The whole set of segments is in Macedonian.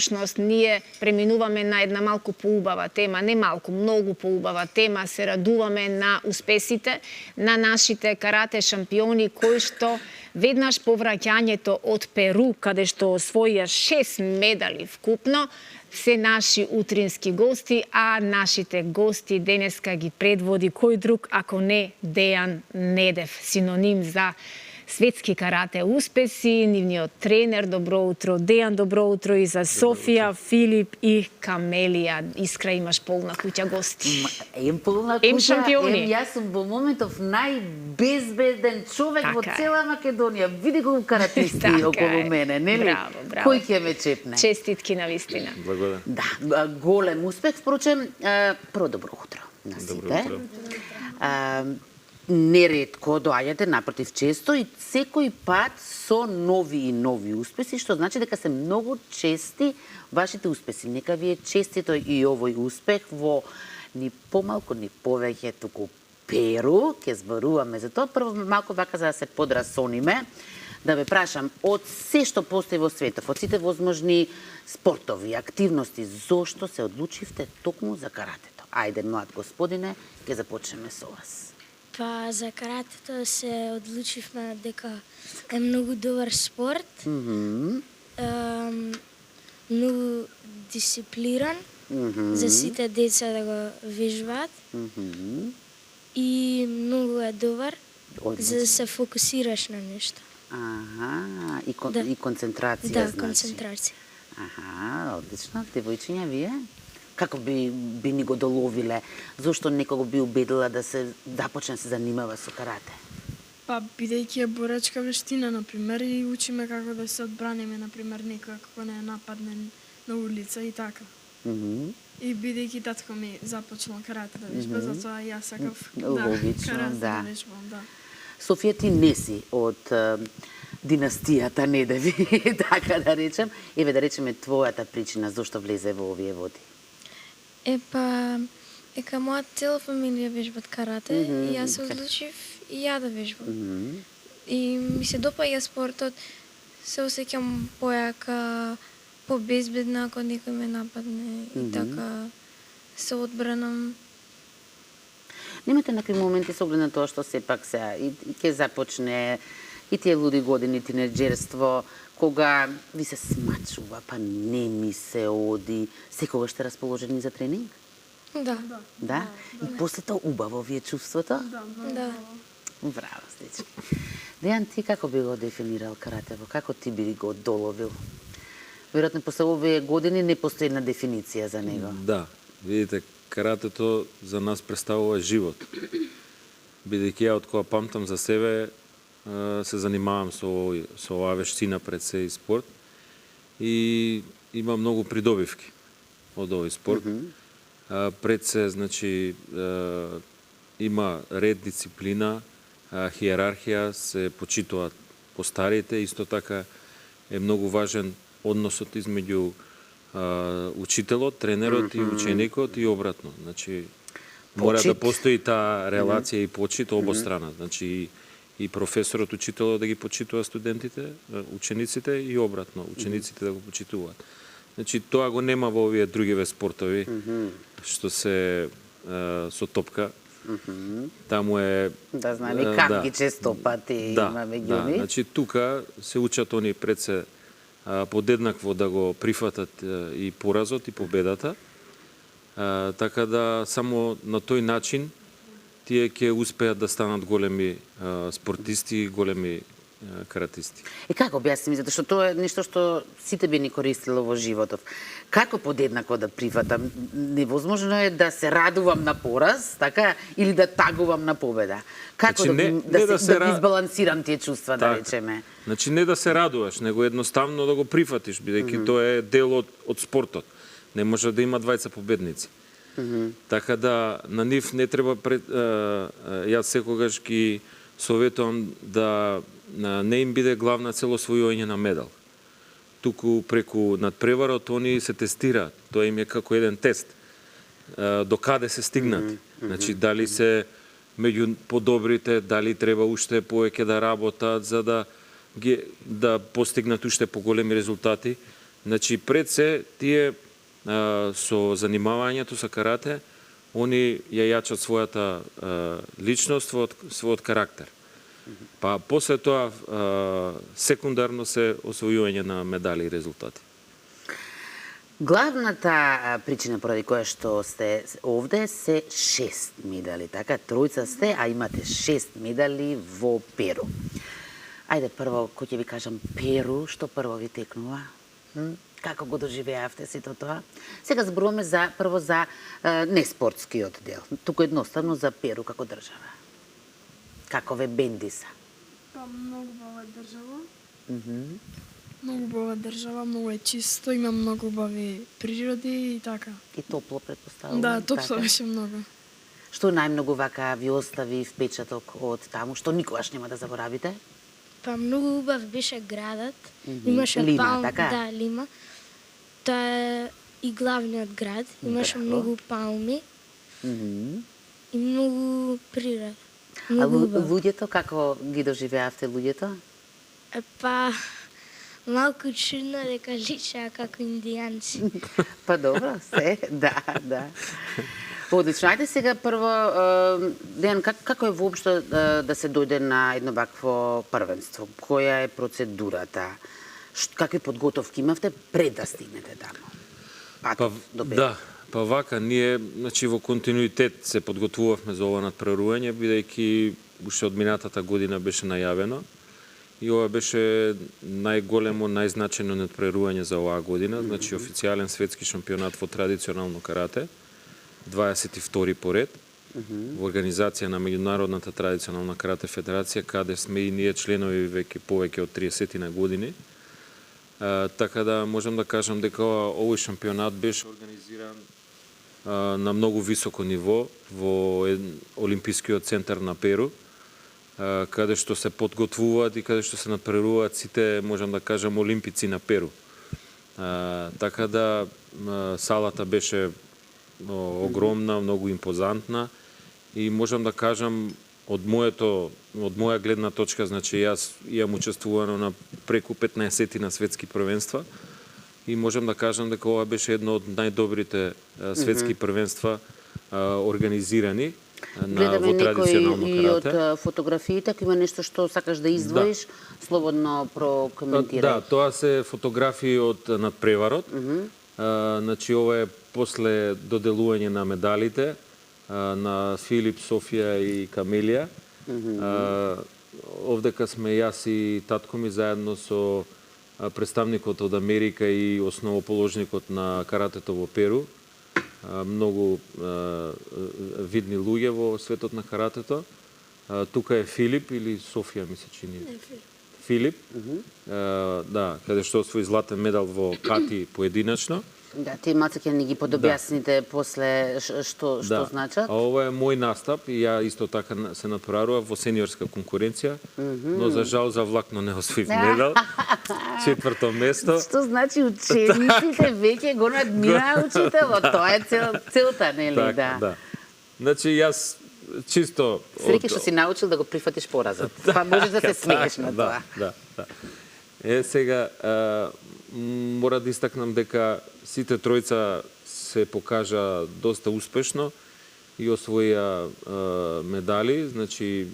всушност ние преминуваме на една малку поубава тема, не малку, многу поубава тема, се радуваме на успесите на нашите карате шампиони кои што веднаш по враќањето од Перу, каде што освоија 6 медали вкупно, се наши утрински гости, а нашите гости денеска ги предводи кој друг ако не Дејан Недев, синоним за светски карате успеси, нивниот тренер. Добро утро, Дејан, добро утро и за Софија, Филип и Камелија. Искра, имаш полна куќа гости. Ем полна куќа, шампиони. јас сум во моментов најбезбеден човек во Така е. цела Македонија. Види колку каратисти Така околу е. мене, нели? Браво, браво. Кој ќе ме чепне? Честитки на вистина. Благодарам. Да, голем успех, впрочем, прво добро утро на Добро сите. утро. Неретко доаѓате, напротив често и секој пат со нови и нови успеси, што значи дека се многу чести вашите успеси. Нека ви е честито и овој успех во ни помалку ни повеќе туку Перу, ќе зборуваме за тоа. Прво малку вака за да се подрасониме, да ве прашам, од се што постои во светот, од сите возможни спортови, активности, зошто се одлучивте токму за каратето? Ајде, млад господине, ќе започнеме со вас. Па за каратето се одлучивме дека е многу добар спорт, многу дисциплиран за сите деца да го вежбаат и многу е добар за да се фокусираш на нешто. Аха, и, Да. и концентрација, Да, значи. концентрација. Аха, одлично. Девојчиња, вие? Како би ни го доловиле? Зошто некого би убедила да почне да се занимава со карате? Па, бидејќи е борачка вештина, например, и учиме како да се одбраниме, например, некој како не е нападнен на улица и така. И бидејќи татко ми започнал карате да вежба, затоа јас сакав Логично, карате да. да вежбам, да. Софија, ти не си од династијата Недеви, така да речем. Еве да речеме твојата причина зошто влезе во овие води. Епа, дека моја цела фамилија вежбат карате и јас се одлучив и ја да вежбам. И ми се допаѓа спортот, се осеќам појака, побезбедна ако некој ме нападне и така се одбранам. Немате некои моменти со оглед на тоа што сепак сега и ќе започне и тие луди години, тинеџерство, кога ви се смачува, па не ми се оди, секогаш сте расположени за тренинг? Да, Да? И после тоа убаво ви е чувството? да. Браво, сличи. Дејан, ти како би го дефинирал каратево? Како ти би го доловил? Веројатно после овие години не постои една дефиниција за него. Да, видите, каратето за нас представува живот. Бидејќи ја од кога памтам за себе, се занимавам со оваа вештина пред се и спорт и има многу придобивки од овој спорт. Пред се, значи, има ред, дисциплина, хиерархија, се почитуваат постарите, исто така е многу важен односот измеѓу учителот, тренерот и ученикот и обратно. Значи, мора да постои таа релација и почит обострана. Значи, и професорот, учителот да ги почитува студентите, учениците и обратно, учениците да го почитуваат. Значи, тоа го нема во овие другиве спортови, што се со топка. Таму е... Да знаеме, как ги често пати имаме ги они. Значи, тука се учат они пред се подеднакво да го прифатат и поразот и победата. Така да само на тој начин тие ќе успеат да станат големи спортисти, големи каратисти. Како објасни ми, затоа што тоа е нешто што сите би ни користило во животов. Како подеднакво да прифатам? Невозможно е да се радувам на пораз, така, или да тагувам на победа. Како Значи, да ги избалансирам тие чувства, да речеме? Значи, не да се радуваш, него едноставно да го прифатиш, бидејќи тоа е дел од спортот. Не може да има двајца победници. Така да на нив не треба јас секогаш ги советувам да не им биде главна цел освојување на медал. Туку преку надпреварот они се тестираат. Тоа им е како еден тест. До каде се стигнати. Значи дали се меѓу подобрите, дали треба уште повеќе да работат за да постигнат уште поголеми резултати. Значи, пред се, тие со занимавањето со карате, они ја јачат својата личност, својот карактер. Па после тоа секундарно се освојување на медали и резултати. Главната причина поради која што сте овде се 6 медали, така? Тројца сте, а имате 6 медали во Перу. Ајде прво, кој ќе ви кажам Перу, што прво ви текнува? Како го доживеавте сето тоа? Сега зборуваме прво за неспортскиот дел. Туку едноставно за Перу како држава. Како ве бендиса? Па многу убава држава. Многу убава држава, многу е чисто, има многу убави природи и така. И топло, предпоставувам. Да, топло така? беше многу. Што најмногу вака ви остави впечаток од таму, што никогаш нема да заборавите? Па многу убав беше градот. Имаше Лима, палми, така? да, Лима. Тоа е и главниот град. Имаше Браво. многу палми и многу природа. А Многу убав. луѓето, како ги доживеавте луѓето? Па малку чудно дека личеа како индијанци. Па добро, се, да. Одлично. Ајде сега прво, Дејан, како е воопшто да се дојде на едно вакво првенство? Која е процедурата? Какви подготовки имавте пред да стигнете таму? Патот до Перу. Да, па вака, ние значи, во континуитет се подготвувавме за ова надпреварување, бидејќи уште од минатата година беше најавено. И ова беше најголемо, најзначајно надпреварување за оваа година, значи официјален светски шампионат во традиционално карате, 22 поред, во организација на Меѓународната традиционална карате федерација, каде сме и ние членови веќе повеќе од 30 на години. Така да можам да кажам дека овој шампионат беше организиран на многу високо ниво во Олимпискиот центар на Перу, каде што се подготвуваат и каде што се надпреваруваат сите, можам да кажам, олимпици на Перу. Така да салата беше огромна, многу импозантна и можам да кажам од моја гледна точка, значи јас имам учествувано на преку 15 на светски првенства и можам да кажам дека ова беше едно од најдобрите светски првенства организирани Гледаме во традиционално некои и од карате. фотографиите, ако има нешто што сакаш да издвоиш, слободно прокоментирај. Да, тоа се фотографии од надпреварот. Значи ова е после доделување на медалите на Филип, Софија и Камелија. Овдека сме јас и татко ми заедно со представникот од Америка и основоположникот на каратето во Перу. Многу видни луѓе во светот на каратето. Тука е Филип или Софија, ми се чини. Филип, да, каде што освои златен медал во кати поединачно. Да, тие малце ќе ни ги подобјасните после што значат. А ова е мој настап и ја исто така се надпреварував во сениорска конкуренција, но за жал за влакно не освоив медал. 4-то место. Што значи учениците веќе го надмираа учителот, тоа е целта, нели? Да. Значи јас чисто Среќа што си научил да го прифатиш поразот. Па можеш да се смееш на тоа. Да. Сега мора да истакнам дека сите тројца се покажа доста успешно и освоија медали, значи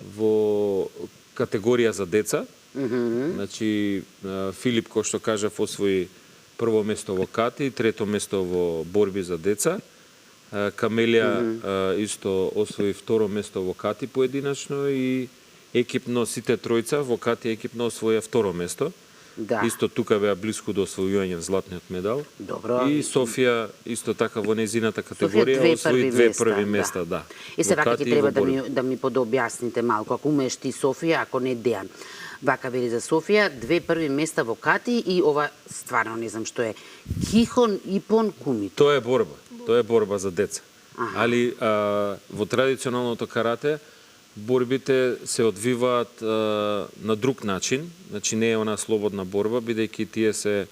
во категорија за деца. Значи Филип, кој што кажав, освои прво место во кати, трето место во борби за деца. Камелија исто освои второ место во кати поединачно и екипно сите тројца во кати екипно освоја второ место. Да. Исто тука беа блиску до освојување златниот медал. Добро. И Софија исто така во незината категорија освои две први места, да. И се Во вака кати ќе и треба во борби. да ми подобјасните малку, ако умееш ти Софија, ако не Дејан. Вака вели за Софија, две први места во кати и ова стварно не знам што е. Кихон Ипон Кумит. Тоа е борба за деца. Али во традиционалното карате борбите се одвиваат на друг начин, значи не е она слободна борба, бидејќи тие се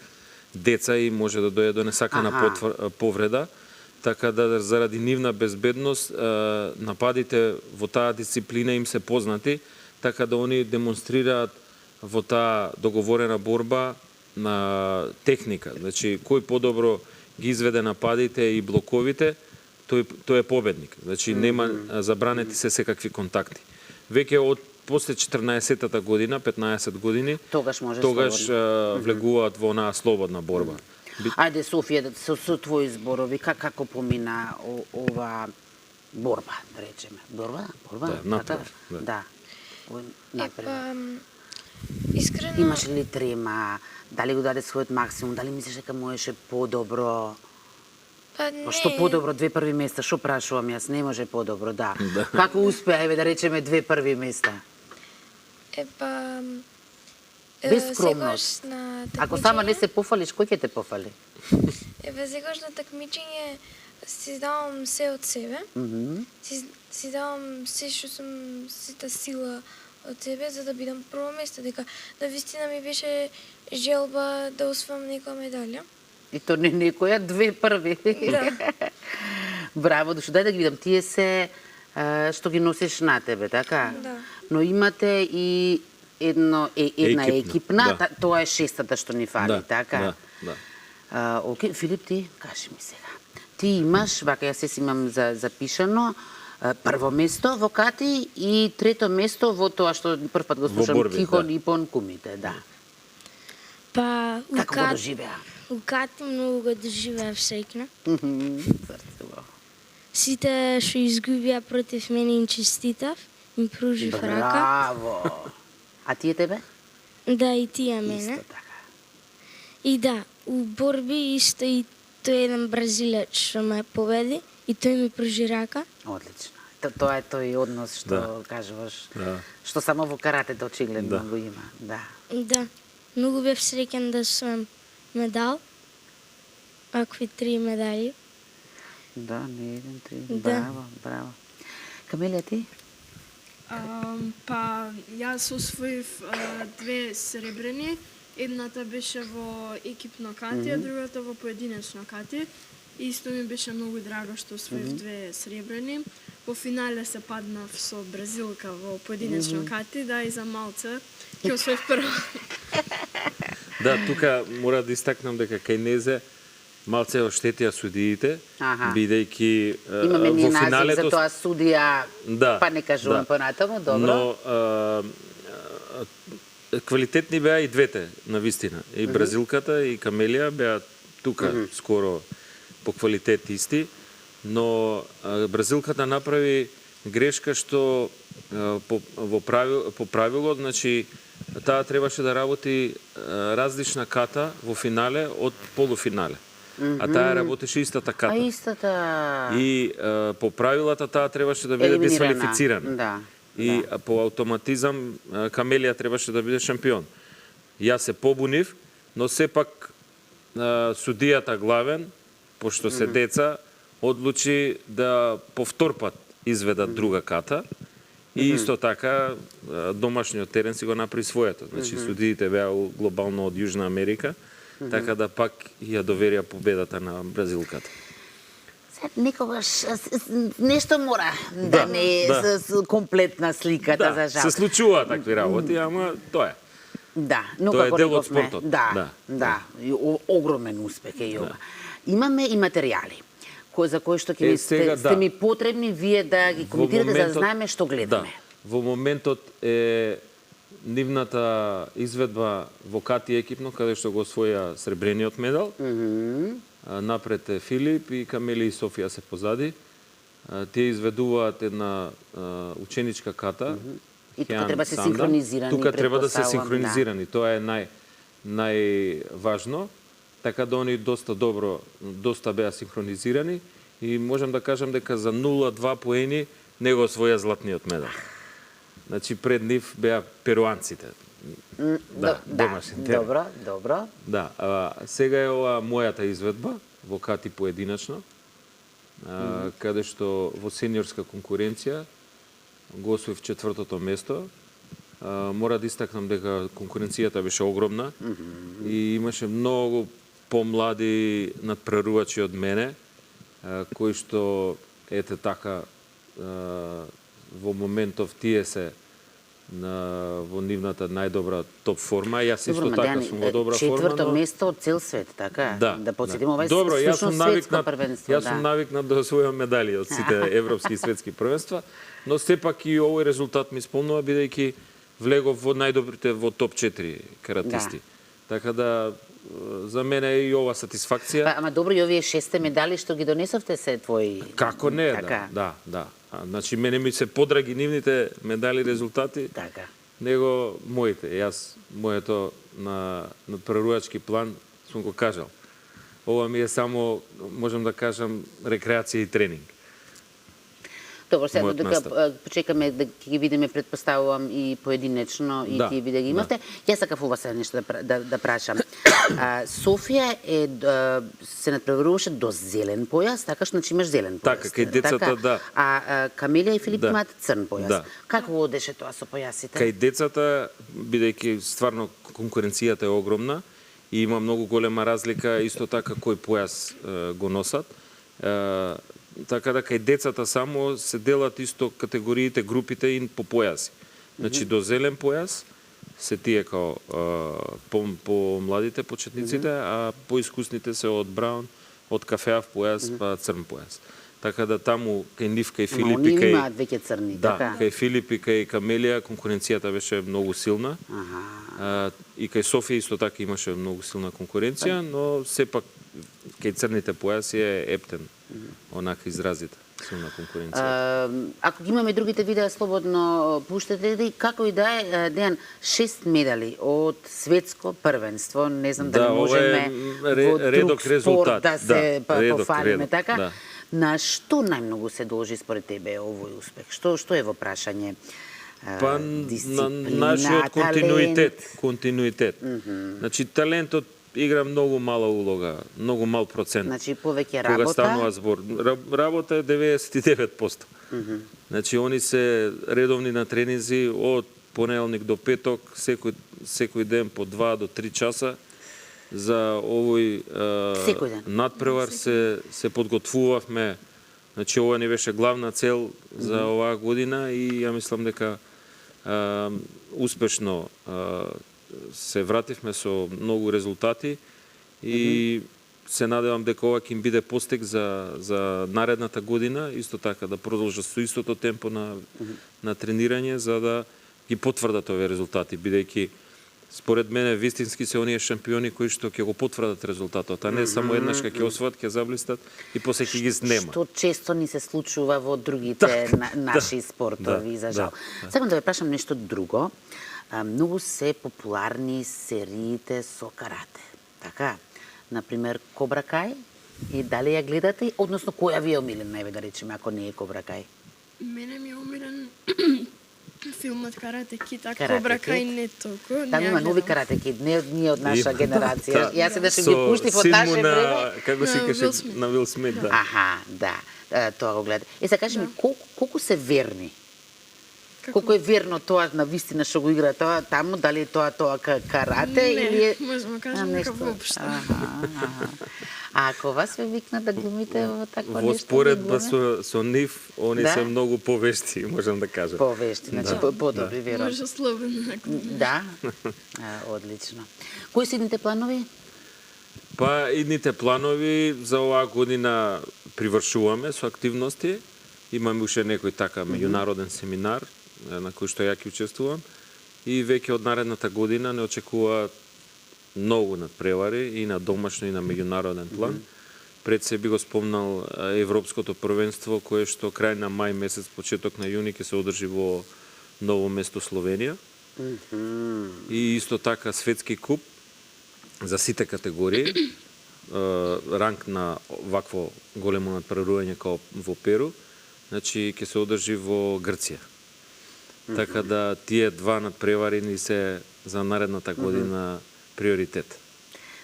деца и може да дојде до несакана повреда, така да заради нивна безбедност нападите во таа дисциплина им се познати, така да они демонстрираат во таа договорена борба техника. Значи, кој подобро ги изведе нападите и блоковите, тој е победник. Значи, нема забранети се секакви контакти. Веќе од после 14-тата година, 15 години, Тогаш може влегуваат во онаа слободна борба. Ајде, Софија, со твои зборови, како помина ова борба, да речеме? Борба? Да, напред, да. Да. Напред. Искрено, Имаш ли трема? Дали го даде својот максимум? Дали мислиш дека можеше подобро? не. Што подобро, 2 први места? Што прашувам јас? Не може подобро, да. Како успеа, еве да речеме 2 први места? Без скромност. Секогаш на Ако сама не се пофалиш, кој ќе те пофали? Секогаш на такмичење си давам се од себе. Си давам се што сум, сета сила од себе за да бидам прво место, дека на вистина ми беше желба да освоам некоја медалја. И то не некоја, 2 први. Да. Браво, душо, дај да ги видам. Тие се што ги носиш на тебе, така? Да. Но имате и една екипна, да. Тоа е 6-та што ни фали, така? Да. Окей, Филип, ти, кажи ми сега. Ти имаш, вака јас се имам запишано, прво место во кати и трето место во тоа што првпат го слушам, Кихон и Понкумите, да. Па, Како го доживеа? у кати многу го доживеав среќна. Срцево. Сите што изгубија против мене им честитав, им пружив рака. Браво! А тие тебе? Да, и тие мене. Исто така. И да, у борби исто и тој еден бразилец што ме победи и тој ми пружи рака. Одлично. Тоа е тој однос што кажуваш, што само во каратето очигледно го има. Да. Да, многу бев среќен да освојам медал, акви 3 медали. Да, не еден, три. Да. Браво. Камелија, ти? Па, јас освоив 2 сребрени. Едната беше во екипно кати, а другата во поединечно кати. Исто ми беше многу драго што освоив 2 сребрени. Во финале се паднав со бразилка во поединечно кати, да, и за малце ќе освоив прво. Да, тука мора да истакнам дека кај Незе малце оштетија судиите, бидејќи имаме во ние финалето назив за тоа судија, па не кажувам понатаму, добро. Но квалитетни беа и двете, на вистина. И бразилката и Камелија беа тука скоро по квалитет исти, но бразилката направи грешка што по правило, значи таа требаше да работи различна ката во финале од полуфинале. А таа работеше истата ката. Истата. И по правилата таа требаше да биде дисквалифицирана. Да. И по автоматизам Камелија требаше да биде шампион. Јас се побунив, но сепак судијата главен, пошто се деца, одлучи да повтор пат изведат друга ката. И исто така домашниот терен си го направи своето. Значи судиите беа глобално од Јужна Америка, така да пак ја доверија победата на бразилката. Некогаш нешто мора да не е комплетна сликата, за жал. Се случува такви работи, ама тоа е. Да, но тоа е како дел од рековме, спортот. Да. Огромен успех е и ова. Имаме и материјали за кои што ќе сте ми потребни вие да ги коментирате за да знаеме што гледаме. Да. Во моментот е нивната изведба во кати екипно, каде што го освоја сребрениот медал. Напред е Филип и Камели и Софија се позади. Тие изведуваат една ученичка ката. И тука треба се синхронизирани. Тука треба да се синхронизирани. Тоа е најважно. Така да они доста беа синхронизирани и можам да кажам дека за 0-2 поени не го освоја златниот медал. Значи пред нив беа перуанците. Домашните. Добро. Да, сега е ова мојата изведба во кати поединачно, каде што во сениорска конкуренција го освоив 4-то место. Мора да истакнам дека конкуренцијата беше огромна и имаше многу помлади надпрерувачи од мене, кои што ете така во моментов тие се во нивната најдобра топ форма. Јас исто Добро, така Мајдани, сум во добра форма, четврто но... место од цел свет, така? Да подсетиме, ова е Добро, јас сум всушност светско навикнат, првенство. јас сум навикнат да освојам медали од сите европски и светски првенства, но сепак и овој резултат ми исполнува бидејќи влегов во најдобрите во топ 4 каратисти. Така да за мене е и ова сатисфакција. Па, ама добро, и овие 6 медали што ги донесовте се твои. Како не, така? да. Значи мене ми се подраги нивните медали резултати. Така. Него моите. Јас моето на прерувачки план сум го кажал. Ова ми е само, можам да кажам, рекреација и тренинг. Добро, сега Мојот додека настап. почекаме да ги видиме, предпоставувам и поединечно и Да, тие видео ги имавте. Јас сакав ова сега нешто да прашам. Софија се надпреваруваше до зелен појас, така што значи имаш зелен појас. Така, кај децата, да. А Камелија и Филип Да. имаат црн појас. Да. Како одеше тоа со појасите? Кај децата, бидејќи стварно конкуренцијата е огромна и има многу голема разлика исто така кој појас го носат. Така да кај децата само се делат исто категориите, групите и по појаси. Значи до зелен појас се тие као по младите почетниците, а по искусните се од браун, од кафеав појас па црн појас. Така да таму кај нив, кај Филип и Они имаат веќе црни, да, така? кај Филип и кај Камелија конкуренцијата беше многу силна. И кај Софија исто така имаше многу силна конкуренција, но сепак кај црните појаси е ептен онака изразита силна конкуренција. Ако ги имаме другите видеа, слободно пуштете ги. Како и да е, Дејан, 6 медали од светско првенство, не знам Да, дали ова е можеме во редок друг спорт резултат. да се редок, пофалиме, така? да. На што најмногу се должи според тебе овој успех? Што е во прашање? Па на дисциплина, нашиот талент? континуитет. Значи талентот игра многу мала улога, многу мал процент. Значи повеќе Кога работа? станува збор. Работа е 99%. Значи, они се редовни на тренинзи од понеделник до петок, секој ден по 2 до 3 часа. За овој Секој ден? надпревар се подготвувавме. Значи, ова ни беше главна цел за оваа година и ја мислам дека успешно се вративме со многу резултати и се надевам дека ова ќе им биде постиг за наредната година, исто така да продолжат со истото темпо на тренирање за да ги потврдат овие резултати, бидејќи според мене вистински се оние шампиони кои што ќе го потврдат резултатот, а не само еднаш ќе освоат, ќе заблистат и после ќе ги снема. Што често ни се случува во другите наши спортови, за жал. Сакам да ве прашам нешто друго. Многу се популарни сериите со карате. Така, например, Кобра Кај, и дали ја гледате, односно која ви е омилен, најве да речеме, ако не е Кобра Кај? Мене ми е умирен филмот Карате Кид, а Карате Кобра Кај Кид? не толку. Таму има нови Карате Кид, не од наша генерација. Јас се беше ги Со пуштив од син наше му време. како се На каже, Вил Смит. на Вил Смит, да. Аха, да, тоа го гледа. Се кажи ми, колку се верни? Колку е верно тоа на вистина што го игра тоа таму, дали е тоа карате или е можеме кажеме дека нешто? воопшто. А ако вас ве викна да глумите во такво Во нешто? споредба со нив, они Да? се многу повешти, можам да кажам. Повешти, значи подобри веројатно. Може слободно ако Да. Одлично. Кои се идните планови? Па идните планови за оваа година привршуваме со активности. Имаме уште некој така меѓународен семинар на кој што ја ќе учествувам и веќе од наредната година не очекуваат многу надпревари и на домашно и на меѓународен план. Пред се би го спомнал Европското првенство кое што крај на мај месец, почеток на јуни ќе се одржи во Ново место, Словенија. И исто така светски куп за сите категории, ранг на вакво големо надпреварување како во Перу, значи ќе се одржи во Грција. Така да тие два надпревари ни се за наредната година приоритет.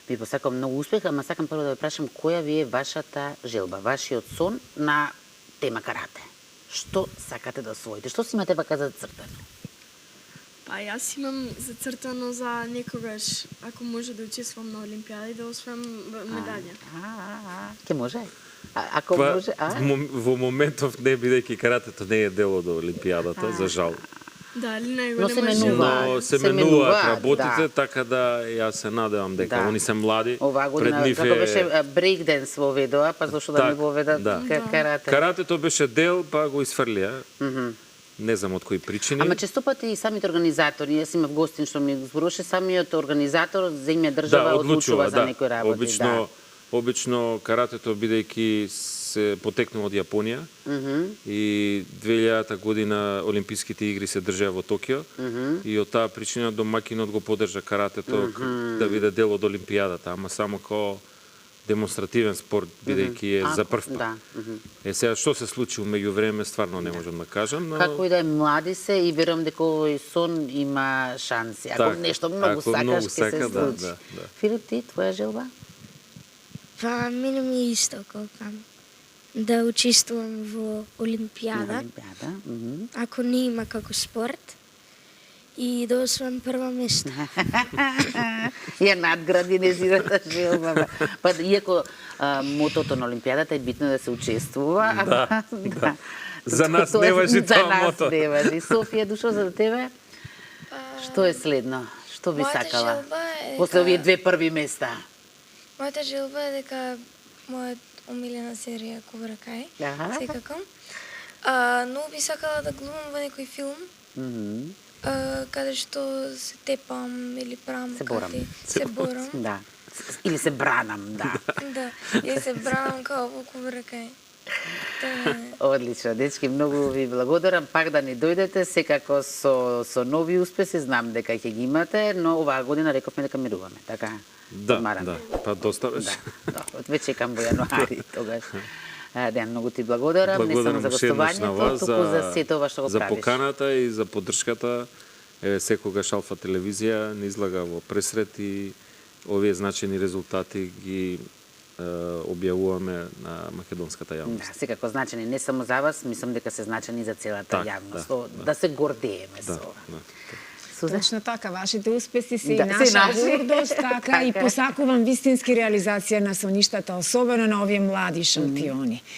Ви посакам многу успех, ама сакам прво да ве прашам која ви е вашата желба, вашиот сон на тема карате. Што сакате да освоите? Што си имате вака зацртано? Па јас имам зацртано за некогаш, ако може да учествувам на Олимпијада и да освојам медалја. Ке може? Ако може, Во моментов не, бидејќи каратето не е дел од Олимпијадата, за жал. Да, или него Но се нема менува. Но се Се менуваат менуваат, работите, да. така да јас се надевам дека Да. они се млади. Оваа пред година, нив како беше брейкденс воведоа, па зашто да не воведат карате? Каратето беше дел, па го изфрлија. Не знам од кои причини. Ама често пати и самите организатори, јас имав гостин што ми зборуваше, самиот организатор земја држава одлучува за некои работи. Обично каратето, бидејќи се потекнува од Јапонија и 2000 година Олимписките игри се држеа во Токио и од таа причина домакинот го поддржа каратето да биде дел од Олимпијадата, ама само како демонстративен спорт, бидејќи е за прв пат. Сега, што се случи меѓу време, стварно не можам да кажам, но... Како и да е, млади се и верувам дека овој сон има шанси. Ако нешто многу сакаш, ќе се случи. Филип, ти, твоја желба? Па, мене ми е исто колку да учествувам во Олимпијада, ако не има како спорт, и да освојам прво место. Ја надгради незината желба. Па, иако мотото на Олимпијадата е битно да се учествува. Да. За нас не важи тоа мото. За нас не важи. Софија, Душо, за тебе? Што е следно? Што би сакала? После овие две први места. Мојата желба е дека мојот омилена серија Кобра Кај, секако. Но би сакала да глумам во некој филм, каде што се тепам или правам карате. Се борам. Да. Или се бранам, да. Да, или се бранам као во Кобра Кај. Одлично, дечки, многу ви благодарам. Пак да ни дојдете, секако со нови успеси, знам дека ќе ги имате, но оваа година рековме дека мируваме, така? Да, па доста беше. Да, ве чекам во јануари тогаш. Дејан, многу ти благодарам, не само за гостувањето, туку за сето ова што го правиш. За поканата и за поддршката. Секогаш Алфа телевизија ни излага во пресрет и овие значени резултати ги објавуваме на македонската јавност. Да, секако значени не само за вас, мислам дека се значени за целата јавност, да се гордееме со ова. Точно така, вашите успеси се и наша гордост, така и посакувам вистински реализација на соништата, особено на овие млади шампиони.